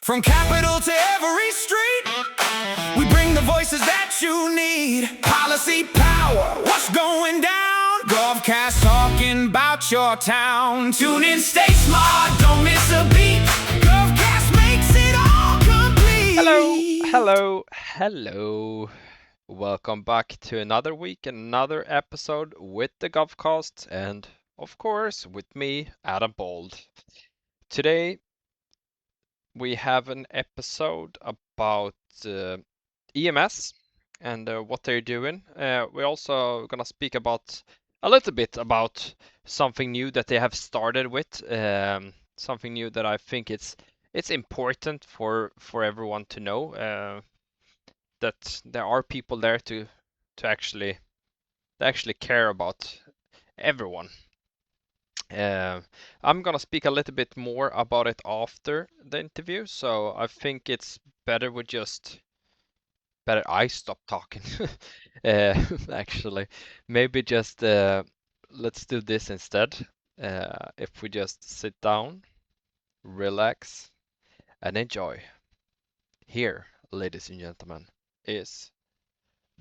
From capital to every street, we bring the voices that you need. Policy power, what's going down? GovCast talking about your town. Tune in, stay smart, don't miss a beat. GovCast makes it all complete. Hello. Welcome back to another week, another episode with the GovCast, and of course with me, Adam Bold. Today we have an episode about EMS and what they're doing. We're also gonna speak about a little bit about something new that they have started with. Something new that I think it's important for everyone to know. That there are people there to actually care about everyone. I'm gonna speak a little bit more about it after the interview, so I think it's better I stop talking. Actually, maybe just let's do this instead. If we just sit down, relax, and enjoy. Here, ladies and gentlemen, is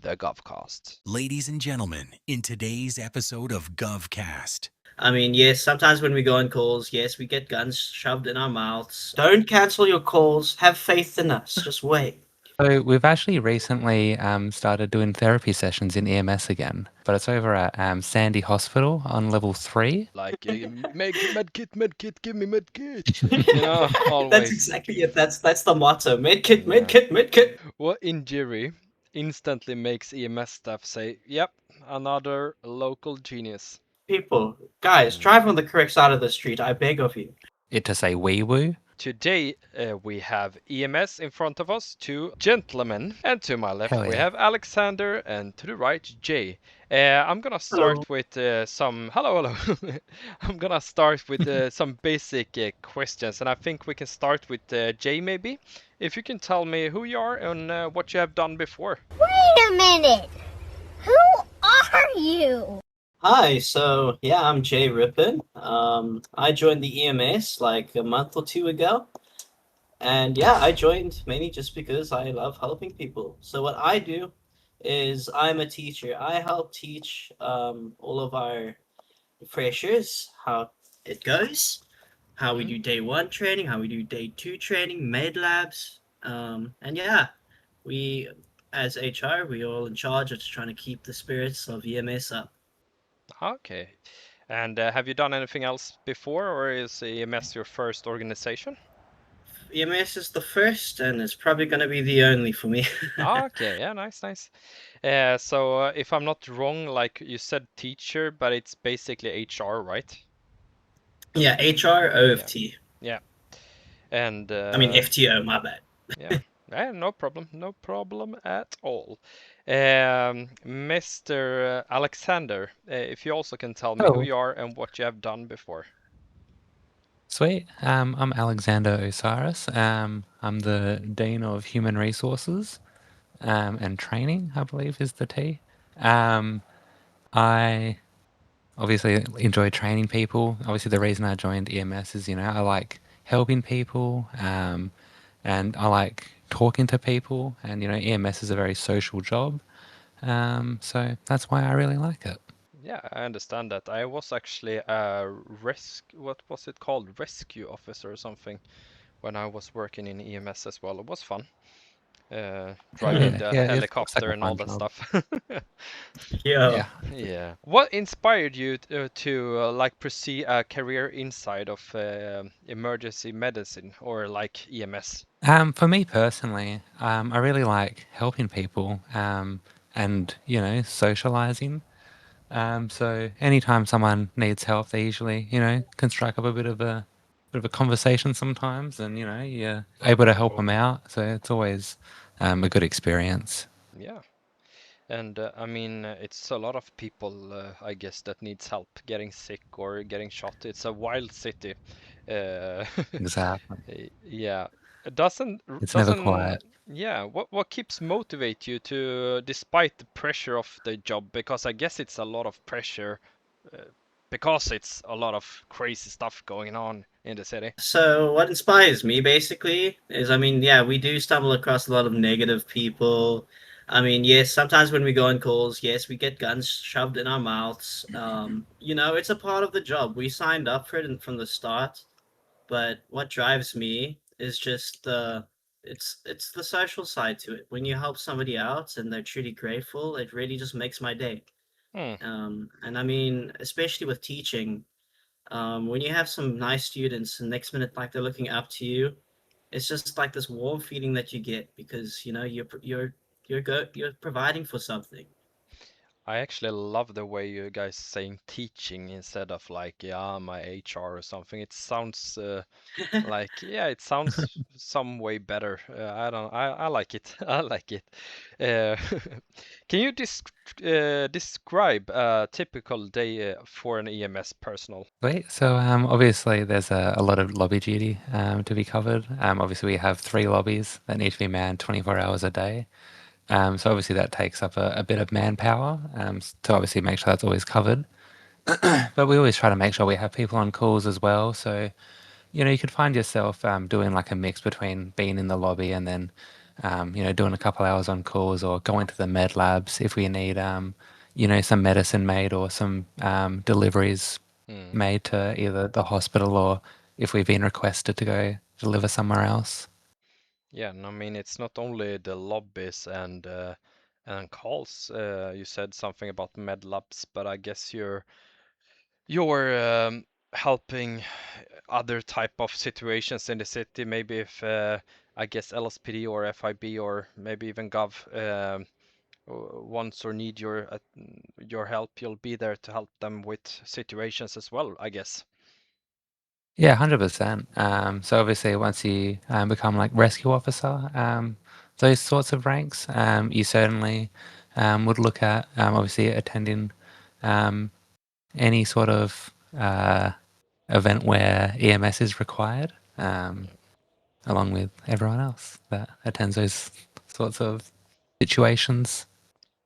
the GovCast. Ladies and gentlemen, in today's episode of GovCast. I mean, yes, sometimes when we go on calls, yes, we get guns shoved in our mouths. Don't cancel your calls. Have faith in us. Just wait. So we've actually recently started doing therapy sessions in EMS again, but it's over at Sandy Hospital on level 3. Like, medkit, give me medkit. You know, always. That's exactly it. That's the motto. Medkit. What injury instantly makes EMS staff say, "Yep, another local genius." People, guys, drive on the correct side of the street. I beg of you. It to say wee woo. Today we have EMS in front of us, two gentlemen, and to my left Hell we yeah. have Alexander, and to the right Jay. I'm gonna start with some hello. I'm gonna start with some basic questions, and I think we can start with Jay maybe. If you can tell me who you are and what you have done before. Wait a minute! Who are you? Hi, so yeah, I'm Jay Rippin. I joined the EMS like a month or two ago. And yeah, I joined mainly just because I love helping people. So what I do is I'm a teacher. I help teach all of our freshers how it goes, how we do day 1 training, how we do day 2 training, med labs. And yeah, we as HR, we're all in charge of trying to keep the spirits of EMS up. Okay. And have you done anything else before, or is EMS your first organization? EMS is the first, and it's probably going to be the only for me. Okay, yeah, nice. So if I'm not wrong, like you said teacher, but it's basically HR, right? Yeah, HR, OFT. Yeah. And I mean, FTO, my bad. Yeah, no problem at all. Mr. Alexander, if you also can tell me who Hello. you are and what you have done before. Sweet. I'm Alexander Osiris. I'm the Dean of Human Resources and Training, I believe is the T. I obviously enjoy training people. Obviously, the reason I joined EMS is, I like helping people and I like talking to people. And, EMS is a very social job. So that's why I really like it. Yeah, I understand that. I was actually a what was it called? Rescue officer or something when I was working in EMS as well. It was fun. Driving the Yeah, it's helicopter like a and all fun that job. stuff. Yeah. Yeah. What inspired you to like pursue a career inside of emergency medicine or like EMS? For me personally, I really like helping people and, socializing. So anytime someone needs help, they usually, can strike up a bit of a conversation sometimes, and you're able to help them out. So it's always a good experience. Yeah. And I mean, it's a lot of people, I guess, that needs help getting sick or getting shot. It's a wild city. Uh, Exactly. yeah. It doesn't It's never quiet. yeah. What keeps motivate you to, despite the pressure of the job? Because I guess it's a lot of pressure, because it's a lot of crazy stuff going on in the city? So what inspires me basically is, I mean, yeah, we do stumble across a lot of negative people. I mean, yes, sometimes when we go on calls, yes, we get guns shoved in our mouths. It's a part of the job. We signed up for it from the start. But what drives me is just it's the social side to it. When you help somebody out and they're truly grateful, it really just makes my day. Hmm. And I mean, especially with teaching, when you have some nice students and next minute like they're looking up to you, it's just like this warm feeling that you get because you're providing for something. I actually love the way you guys saying teaching instead of like, yeah, my HR or something. It sounds like, yeah, it sounds some way better. I don't, I like it. I like it. Uh, can you describe a typical day for an EMS personnel? Great. So obviously there's a lot of lobby duty to be covered. Obviously we have 3 lobbies that need to be manned 24 hours a day. So obviously that takes up a bit of manpower to obviously make sure that's always covered. But we always try to make sure we have people on calls as well. So, you could find yourself doing like a mix between being in the lobby and then, doing a couple hours on calls or going to the med labs if we need, some medicine made or some deliveries Hmm. made to either the hospital or if we've been requested to go deliver somewhere else. Yeah, and I mean it's not only the lobbies and calls. You said something about med labs, but I guess you're helping other type of situations in the city. Maybe if I guess LSPD or FIB or maybe even Gov wants or need your help, you'll be there to help them with situations as well, I guess. Yeah, 100%. So obviously, once you become like rescue officer, those sorts of ranks, you certainly would look at obviously attending um, any sort of event where EMS is required, along with everyone else that attends those sorts of situations.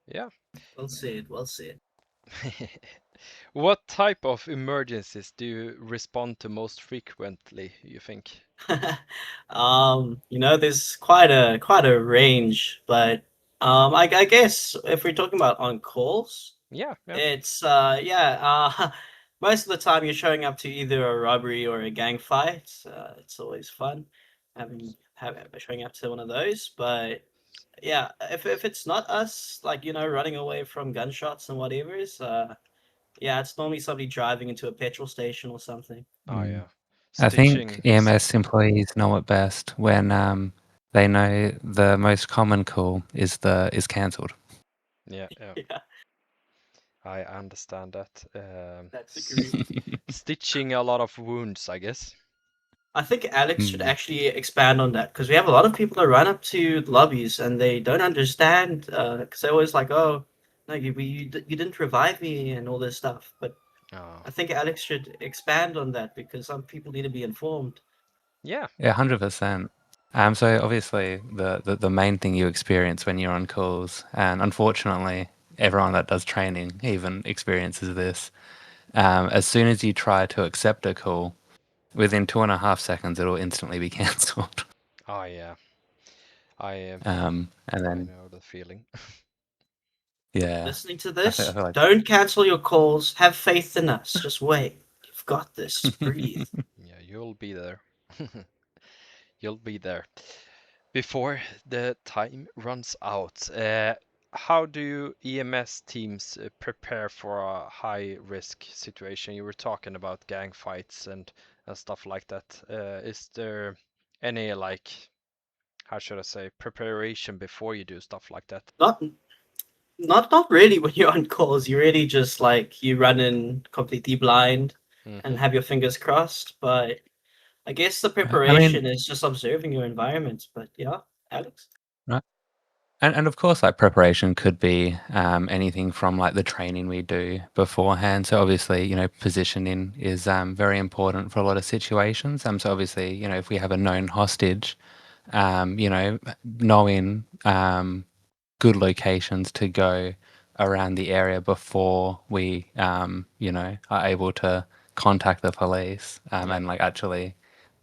Yeah. Well said, well said. What type of emergencies do you respond to most frequently, you think? There's quite a range, but I guess if we're talking about on calls, Yeah, yeah. it's most of the time you're showing up to either a robbery or a gang fight. It's always fun showing up to one of those. But yeah, if it's not us, like running away from gunshots and whatever yeah, it's normally somebody driving into a petrol station or something. Oh Mm. yeah. I think Stitching is EMS employees know it best when they know the most common call is cancelled. yeah, yeah. Yeah, I understand that. that's agree. Stitching a lot of wounds, I guess. I think Alex should Mm. actually expand on that because we have a lot of people that run up to lobbies and they don't understand because they're always like, "Oh, no, you didn't revive me" and all this stuff. But Oh, I think Alex should expand on that because some people need to be informed. yeah, Yeah, 100%. So obviously the main thing you experience when you're on calls, and unfortunately everyone that does training even experiences this. As soon as you try to accept a call, within 2.5 seconds it'll instantly be cancelled. oh yeah. I And I then know the feeling. yeah, Listening to I this, feel like don't cancel your calls. Have faith in us. Just wait. You've got this. Just breathe. Yeah, you'll be there. You'll be there before the time runs out. How do EMS teams prepare for a high risk situation? You were talking about gang fights and stuff like that. Is there any like how should I say preparation before you do stuff like that? Not not really when you're on calls. You really just like you run in completely blind and Mm-hmm. have your fingers crossed. But I guess the I mean, preparation is just observing your environment. But yeah, Alex. right. And of course, like preparation could be anything from like the training we do beforehand. So obviously, positioning is very important for a lot of situations. So obviously, if we have a known hostage, knowing good locations to go around the area before we, are able to contact the police Yeah. and like actually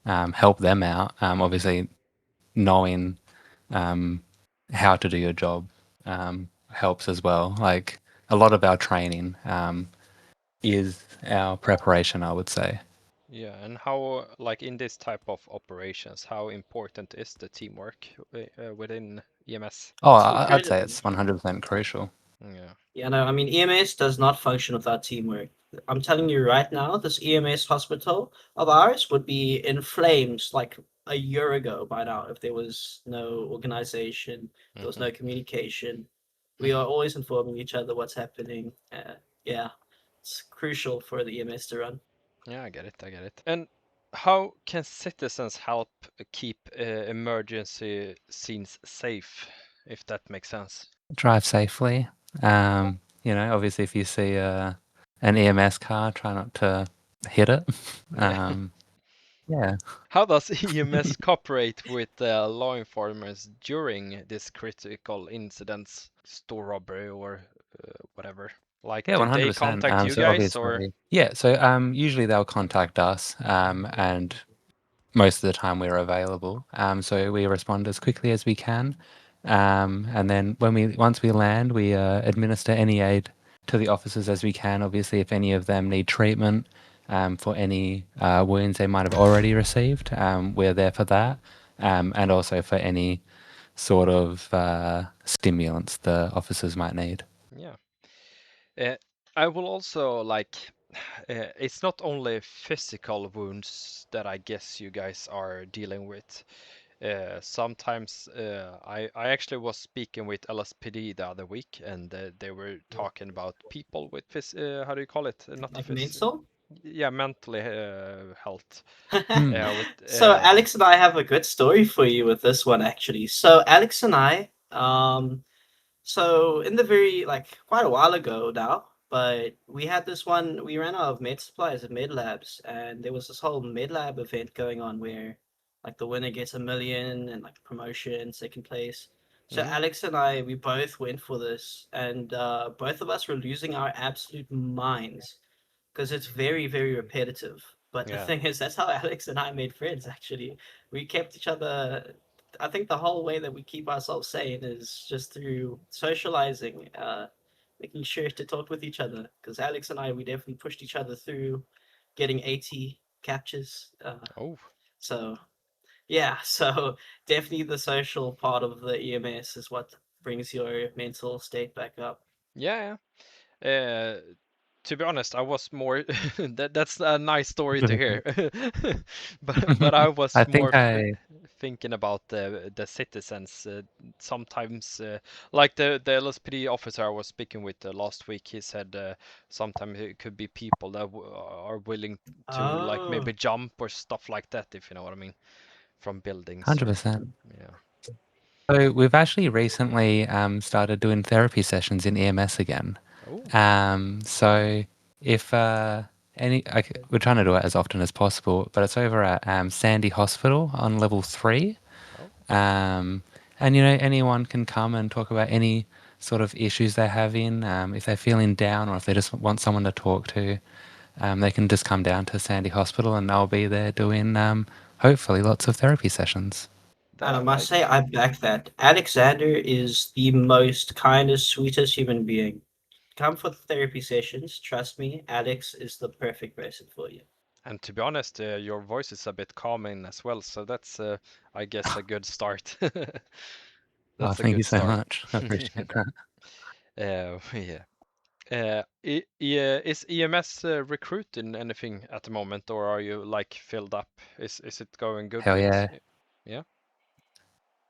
help them out. Obviously, knowing how to do your job helps as well. Like a lot of our training is our preparation, I would say. Yeah, and how, like in this type of operations, how important is the teamwork within EMS? Oh, It's I'd say incredible. it's 100% crucial. Yeah. Yeah, no, I mean, EMS does not function without teamwork. I'm telling you right now, this EMS hospital of ours would be in flames like a year ago by now if there was no organization, there was Hmm. no communication. We are always informing each other what's happening. Yeah, it's crucial for the EMS to run. Yeah, I get it. I get it. And how can citizens help keep emergency scenes safe, if that makes sense? Drive safely. Obviously, if you see an EMS car, try not to hit it. Yeah. Yeah. How does EMS cooperate with law enforcement during these critical incidents, store robbery or whatever? Like, Yeah, do they 100%. contact you So guys or? obviously, yeah. So usually they'll contact us, and most of the time we're available. So we respond as quickly as we can, and then once we land, we administer any aid to the officers as we can. Obviously, if any of them need treatment for any wounds they might have already received, we're there for that, and also for any sort of stimulants the officers might need. Yeah. I will also like, it's not only physical wounds that I guess you guys are dealing with. Sometimes I actually was speaking with LSPD the other week, and they were talking about people with how do you call it? Not Like mental? yeah, mentally health. Hmm. With So Alex and I have a good story for you with this one actually. So Alex and I, so in the very like quite a while ago now, but we had this one. We ran out of med supplies at Med Labs, and there was this whole Med Lab event going on where like the winner gets 1 million and like promotion, second place. So Mhm. Alex and I, we both went for this, and both of us were losing our absolute minds because it's very, very repetitive. But the Yeah. thing is, that's how Alex and I made friends, actually. We kept each other. I think the whole way that we keep ourselves sane is just through socializing, making sure to talk with each other. Because Alex and I, we definitely pushed each other through getting 80 captures. Oh. So, yeah, so definitely the social part of the EMS is what brings your mental state back up. Yeah. Yeah. To be honest, I was more that's a nice story to hear. But I was I more think I thinking about the citizens. Sometimes, like the LSPD officer I was speaking with last week, he said sometimes it could be people that are willing to like Oh. maybe jump or stuff like that, if you know what I mean, from buildings or 100%. yeah. So we've actually recently started doing therapy sessions in EMS again. Oh. So if we're trying to do it as often as possible, but it's over at Sandy Hospital on level 3. Oh. Um, and anyone can come and talk about any sort of issues they're having. If they're feeling down or if they just want someone to talk to, they can just come down to Sandy Hospital and I'll be there doing hopefully lots of therapy sessions. And I That must like say, I back that. Alexander is the most kindest, sweetest human being. Come for therapy sessions. Trust me, Alex is the perfect person for you. And to be honest, your voice is a bit calming as well, so that's, I guess, a good start. Oh, That's a thank you good so start. much. I appreciate that. Yeah. Is EMS recruiting anything at the moment, or are you like filled up? Is it going good Hell with? yeah. Yeah.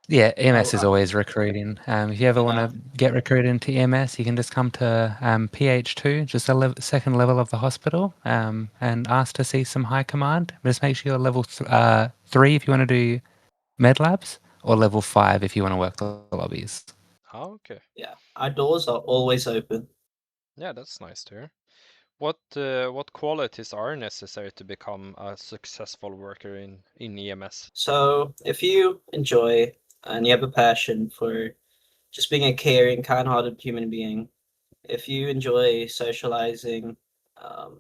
Yeah, Oh, EMS is always recruiting. If you ever want yeah. to get recruited into EMS, you can just come to PH2, just a second level of the hospital, and ask to see some high command. Just make sure you're level 3 if you want to do med labs, or level 5 if you want to work the lobbies. Oh, okay. Yeah. Our doors are always open. Yeah, that's nice to hear. What qualities are necessary to become a successful worker in EMS? So if you enjoy and you have a passion for just being a caring, kind-hearted human being, if you enjoy socializing, um,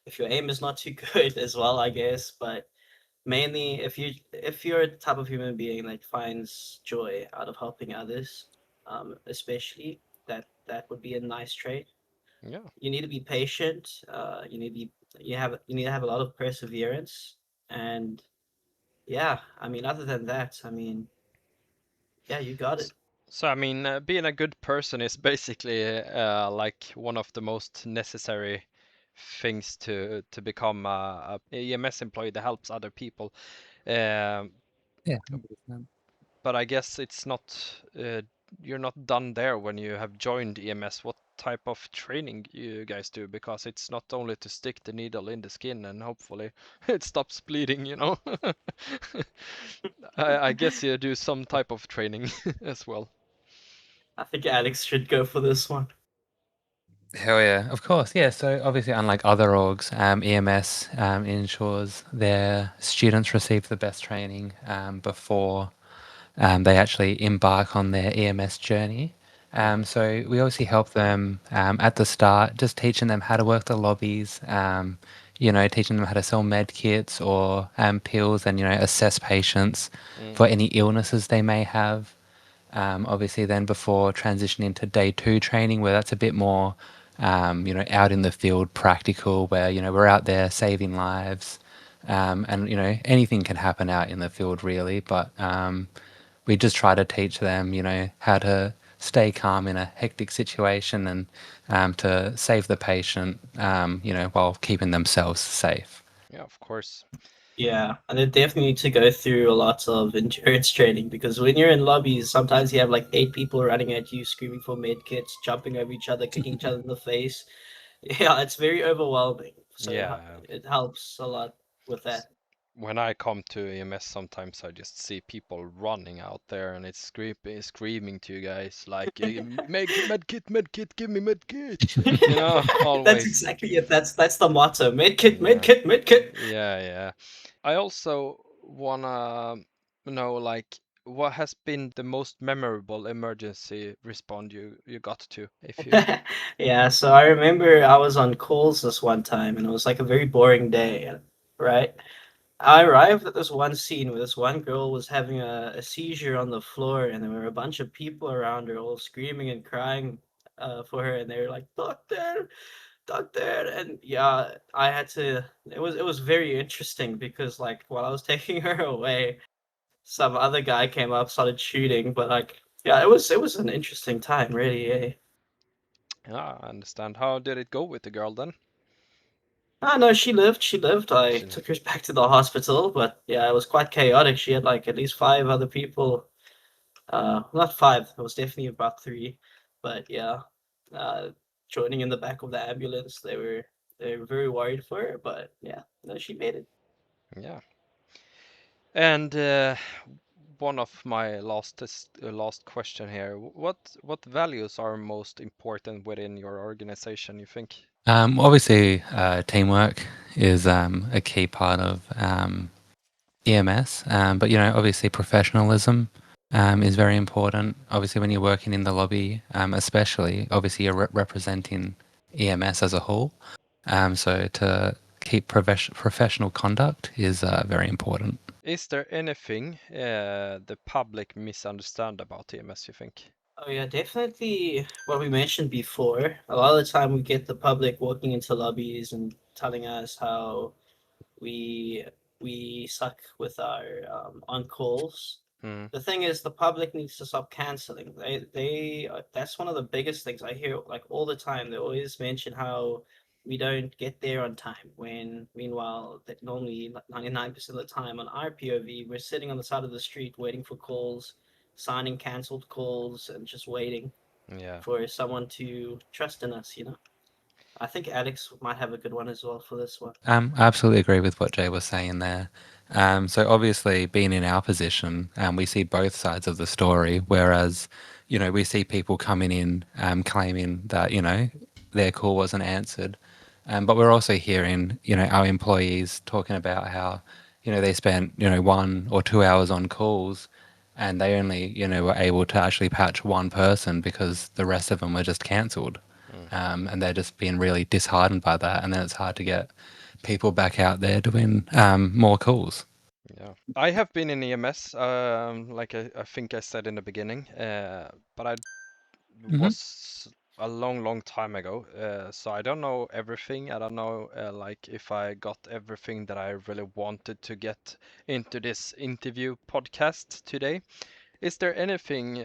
if your aim is not too good as well, I guess. But mainly, if you're a type of human being that finds joy out of helping others, especially that would be a nice trait. Yeah. You need to be patient. You need to have a lot of perseverance, and yeah, I mean, other than that, I mean, yeah, you got it. So I mean, being a good person is basically like one of the most necessary things to become a EMS employee that helps other people. Um, Yeah. 100%. but I guess it's not you're not done there when you have joined EMS. What type of training you guys do? Because it's not only to stick the needle in the skin and hopefully it stops bleeding, you know. I guess you do some type of training as well. I think Alex should go for this one. Hell yeah, of course. Yeah, so obviously, unlike other orgs, EMS ensures their students receive the best training before they actually embark on their EMS journey. So we obviously help them at the start, just teaching them how to work the lobbies, teaching them how to sell med kits or pills and, assess patients for any illnesses they may have. Obviously, then before transitioning to day 2 training, where that's a bit more, out in the field, practical, where, we're out there saving lives. And, anything can happen out in the field, really. But we just try to teach them, how to stay calm in a hectic situation and to save the patient, while keeping themselves safe. Yeah, of course. Yeah, and they definitely need to go through a lot of endurance training because when you're in lobbies, sometimes you have like 8 people running at you, screaming for med kits, jumping over each other, kicking each other in the face. Yeah, it's very overwhelming. So Yeah. it helps a lot with S- that. When I come to EMS, sometimes I just see people running out there, and it's screaming to you guys like, med kit, give me med kit," you know, That's always. exactly it. That's the motto. Med kit, med Yeah, kit, med kit. yeah. I also wanna know like what has been the most memorable emergency respond you got to, if you. Yeah, so I remember I was on calls this one time and it was like a very boring day, right? I arrived at this one scene where this one girl was having a seizure on the floor, and there were a bunch of people around her, all screaming and crying for her, and they were like, "Doctor, doctor!" And yeah, I had to. It was very interesting because like while I was taking her away, some other guy came up, started shooting, but like yeah, it was an interesting time, really. Eh? Yeah, I understand. How did it go with the girl then? Ah, no, she lived. She lived. I She- took her back to the hospital, but yeah, it was quite chaotic. She had like at least 5 other people. Not 5. It was definitely about 3. But yeah, uh, joining in the back of the ambulance, they were very worried for her. But yeah, no, she made it. Yeah. And one of my last question here. What values are most important within your organization, you think? Obviously, teamwork is a key part of EMS, but obviously professionalism is very important. Obviously, when you're working in the lobby, especially, obviously you're representing EMS as a whole. So to keep professional conduct is very important. Is there anything the public misunderstand about EMS, you think? Oh yeah, definitely what we mentioned before. A lot of the time we get the public walking into lobbies and telling us how we we suck with our on calls. Hmm. The thing is, the public needs to stop canceling. That's one of the biggest things I hear like all the time. They always mention how we don't get there on time. When meanwhile, that normally 99% of the time on our POV, we're sitting on the side of the street waiting for calls, signing canceled calls, and just waiting Yeah. for someone to trust in us. I think Alex might have a good one as well for this one. I absolutely agree with what Jay was saying there. So obviously, being in our position, we see both sides of the story. Whereas, we see people coming in claiming that their call wasn't answered, but we're also hearing our employees talking about how they spent 1 or 2 hours on calls, and they only were able to actually patch one person because the rest of them were just cancelled. Mm. And they're just being really disheartened by that, and then it's hard to get people back out there doing more calls. Yeah, I have been in EMS, like I think I said in the beginning, but I was a long, long time ago. So I don't know everything. I don't know, like if I got everything that I really wanted to get into this interview podcast today. Is there anything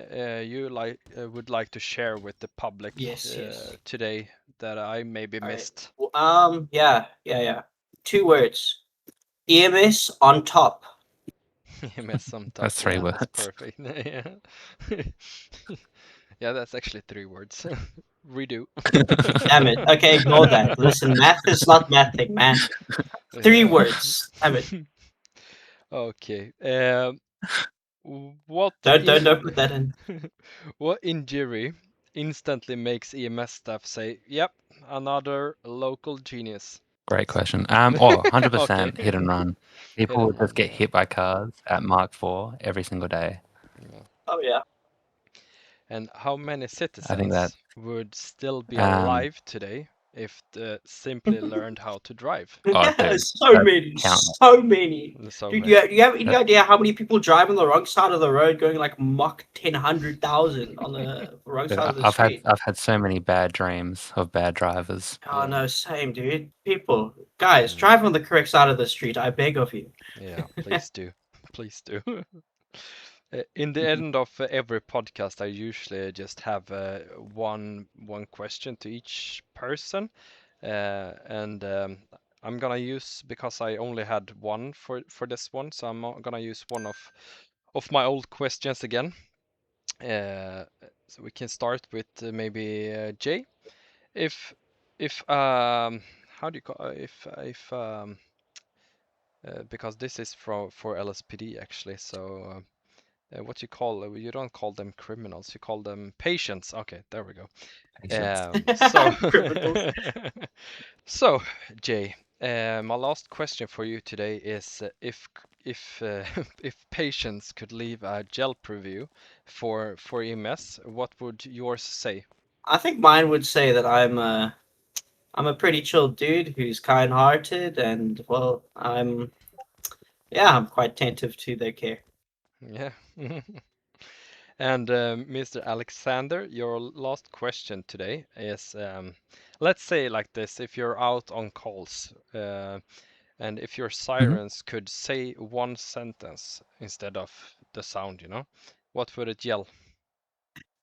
you would like to share with the public Yes, yes. today that I maybe All right. missed? Yeah. 2 words. EMS on top. EMS on top. That's 3 Yeah, that's words. perfect. Yeah. Yeah, that's actually 3 words. Redo. Damn it. Okay, ignore that. Listen, math is not mathing, man. Three Yeah. words. Damn it. Okay. What Don't put that in. what injury instantly makes EMS staff say, "Yep, another local genius"? Great question. 100% Okay. hit and run. Hit People and would just run. get Yeah. hit by cars at Mark 4 every single day. Yeah. Oh yeah. And how many I think that citizens would still be um, alive today if they simply learned how to drive? oh, dude, So that's many, countless. so many. So Dude, many. do you have any That's idea how many people drive on the wrong side of the road going like Mach 100,000 on the wrong Dude, side of the I've had street? so many bad dreams of bad drivers. Oh Yeah. no, same dude. People, guys, Mm. drive on the correct side of the street. I beg of you. Yeah, please do. Please do. In the end of every podcast, I usually just have one question to each person, and I'm gonna use, because I only had one for this one, so gonna use one of my old questions again. So we can start with maybe Jay. If how do you call if because this is for LSPD actually, so. What you call you don't call them criminals, you call them patients. Okay, there we go. Patience. So Criminals. so Jay, my last question for you today is if patients could leave a gel preview for EMS, what would yours say? I think mine would say that I'm a pretty chill dude who's kind-hearted and well, I'm quite attentive to their care. Yeah. And Mr. Alexander, your last question today is, let's say like this, if you're out on calls, and if your Mhm. sirens could say one sentence instead of the sound, what would it yell?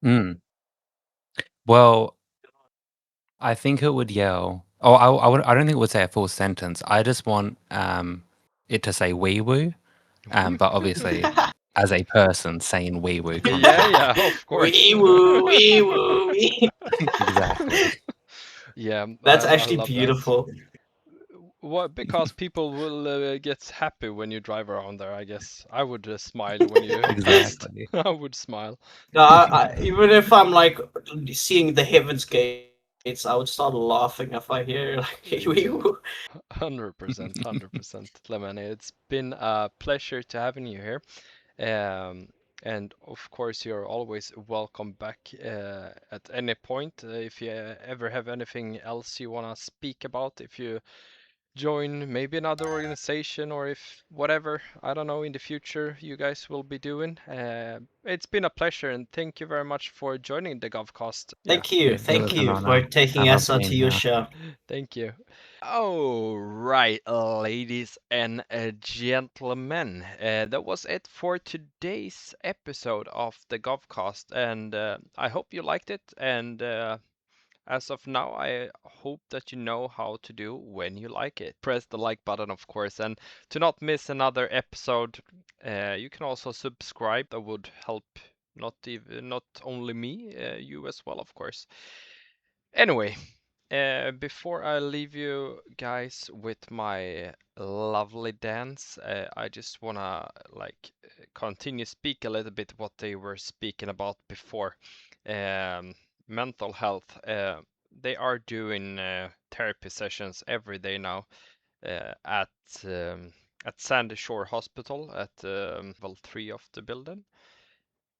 Mm. Well, I think it would yell. Oh, I don't think it would say a full sentence. I just want it to say wee woo. But obviously, as a person saying wee woo Yeah, constantly. yeah, of course. Wee woo, wee woo, wee. Exactly. Yeah, That's I actually love that. beautiful. What, because people will get happy when you drive around there, I guess. I would smile when you pissed. Exactly. I would smile. No, even if I'm like seeing the heavens gates, I would start laughing if I hear like wee Yeah. woo. 100%, 100%, Lemony. It's been a pleasure to having you here. Um, and of course, you're always welcome back at any point. If you ever have anything else you want to speak about, if you join maybe another organization, or if whatever, I don't know, in the future you guys will be doing. It's been a pleasure, and thank you very much for joining the GovCast. Yeah, It Thank was an you for honor. I taking love us onto being your here. show. thank you. All right, ladies and gentlemen, that was it for today's episode of the GovCast, and I hope you liked it. And as of now, I hope that you know how to do when you like it. Press the like button, of course, and to not miss another episode, you can also subscribe. That would help not only me, you as well, of course. Anyway, before I leave you guys with my lovely dance, I just wanna continue speak a little bit what they were speaking about before. Um, Mental health. They are doing therapy sessions every day now um, at Sandy Shore Hospital at level 3 of the building.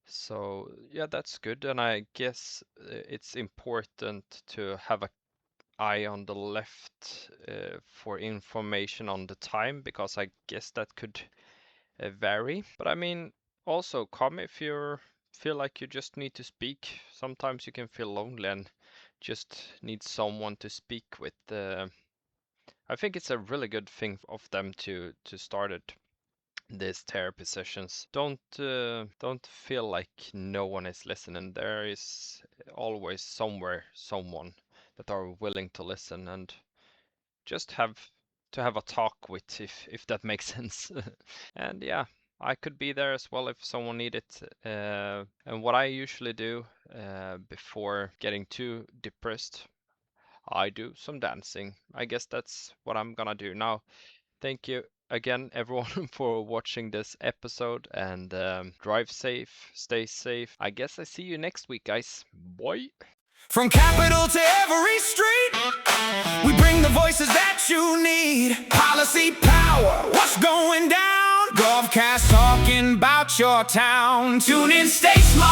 So yeah, that's good, and I guess it's important to have eye on the left for information on the time, because I guess that could vary. But I mean, also come if you feel like you just need to speak. Sometimes you can feel lonely and just need someone to speak with. I think it's a really good thing of them to start it. These therapy sessions. Don't feel like no one is listening. There is always somewhere someone that are willing to listen, and just have to have a talk with, if that makes sense. And yeah, I could be there as well if someone needed. And what I usually do before getting too depressed, I do some dancing. I guess that's what I'm gonna do now. Thank you again, everyone, for watching this episode, and drive safe, stay safe. I guess I see you next week, guys. Bye. From capital to every street, we bring the voices that you need. Policy power, what's going down? GovCast talking about your town. Tune in, stay smart.